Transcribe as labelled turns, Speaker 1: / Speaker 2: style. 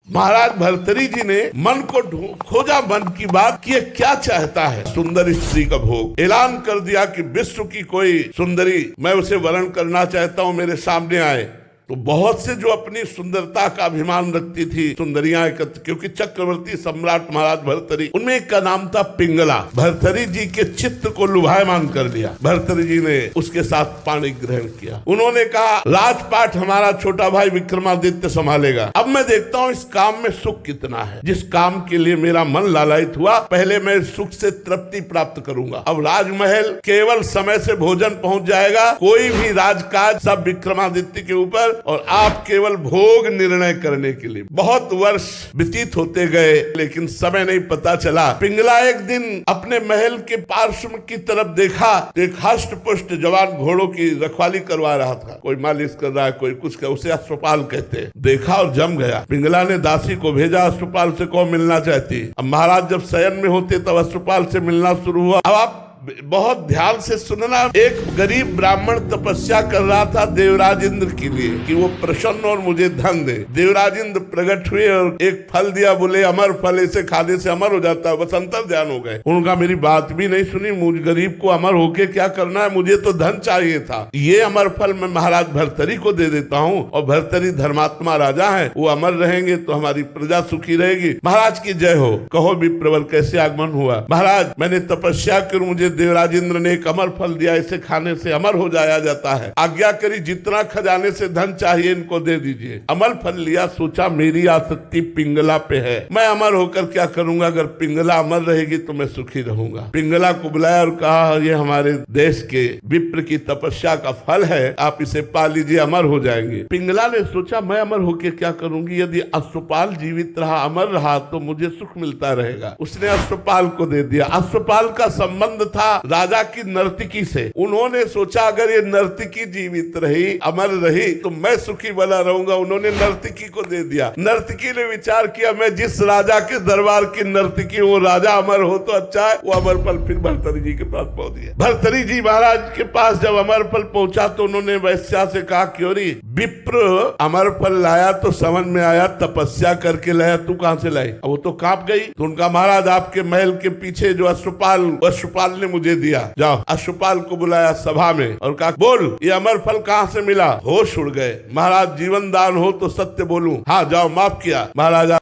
Speaker 1: महाराज भर्तरी जी ने मन को खोजा, मन की बात कि ये क्या चाहता है। सुंदर स्त्री का भोग ऐलान कर दिया कि विश्व की कोई सुंदरी मैं उसे वरण करना चाहता हूं, मेरे सामने आए। तो बहुत से जो अपनी सुंदरता का अभिमान रखती थी सुंदरियां एकत्र, क्योंकि चक्रवर्ती सम्राट महाराज भर्तरी, उनमें एक का नाम था पिंगला। भर्तरी जी के चित्त को लुभायमान कर दिया। भर्तरी जी ने उसके साथ पाणी ग्रहण किया। उन्होंने कहा राजपाट हमारा छोटा भाई विक्रमादित्य संभालेगा। अब मैं देखता हूँ इस काम में सुख कितना है। जिस काम के लिए मेरा मन लालायित हुआ, पहले मैं सुख से तृप्ति प्राप्त करूंगा। अब राजमहल केवल समय से भोजन पहुंच जाएगा, कोई भी राजकाज सब विक्रमादित्य के ऊपर, और आप केवल भोग निर्णय करने के लिए। बहुत वर्ष व्यतीत होते गए, लेकिन समय नहीं पता चला। पिंगला एक दिन अपने महल के पार्श्व की तरफ देखा, एक हष्ट पुष्ट जवान घोड़ों की रखवाली करवा रहा था। कोई मालिश कर रहा है, कोई कुछ कर, उसे अश्वपाल कहते हैं। देखा और जम गया। पिंगला ने दासी को भेजा, अश्वपाल से कौन मिलना चाहती। अब महाराज जब शयन में होते तब अश्वपाल से मिलना शुरू हुआ। अब आप बहुत ध्यान से सुनना। एक गरीब ब्राह्मण तपस्या कर रहा था देवराज इंद्र के लिए कि वो प्रसन्न और मुझे धन दे। देवराज इंद्र प्रकट हुए और एक फल दिया, बोले अमर फल, इसे खाने से अमर हो जाता है। बस अंतर ध्यान हो गए। उनका मेरी बात भी नहीं सुनी। मुझ गरीब को अमर होके क्या करना है, मुझे तो धन चाहिए था। ये अमर फल मैं महाराज भर्तरी को दे देता हूँ, और भर्तरी धर्मात्मा राजा है, वो अमर रहेंगे तो हमारी प्रजा सुखी रहेगी। महाराज की जय हो। कहो विप्रवर कैसे आगमन हुआ। महाराज मैंने तपस्या कर, मुझे देवराज इंद्र ने एक अमर फल दिया, इसे खाने से अमर हो जाया जाता है। आज्ञा करी, जितना खजाने से धन चाहिए इनको दे दीजिए। अमर फल लिया, सोचा मेरी आसक्ति पिंगला पे है, मैं अमर होकर क्या करूंगा। अगर पिंगला अमर रहेगी तो मैं सुखी रहूंगा। पिंगला को बुलाया और कहा ये हमारे देश के विप्र की तपस्या का फल है, आप इसे पा लीजिए, अमर हो जाएंगे। पिंगला ने सोचा मैं अमर होकर क्या करूंगी, यदि अश्वपाल जीवित रहा, अमर रहा तो मुझे सुख मिलता रहेगा। उसने अश्वपाल को दे दिया। अश्वपाल का संबंध था राजा की नर्तकी से। उन्होंने सोचा अगर ये नर्तकी जीवित रही, अमर रही, तो मैं सुखी बना रहूंगा। उन्होंने नर्तकी को दे दिया। नर्तकी ने विचार किया मैं जिस राजा के दरबार की नर्तकी हूँ, राजा अमर हो तो अच्छा है। वो अमर फल फिर भर्तरी जी के पास पहुंच गया। भर्तरी जी महाराज के पास जब अमर फल पहुंचा तो उन्होंने वैश्या से कहा क्योरी विप्र अमर फल लाया तो समझ में आया तपस्या करके लाया, तू कहां से लाई। अब वो तो कांप गई। तो उनका महाराज आपके महल के पीछे जो अश्वपाल ने मुझे दिया। जाओ। अश्वपाल को बुलाया सभा में और कहा बोल ये अमर फल कहां से मिला। होश उड़ गए। महाराज जीवन दान हो तो सत्य बोलूं। हाँ जाओ, माफ किया महाराज।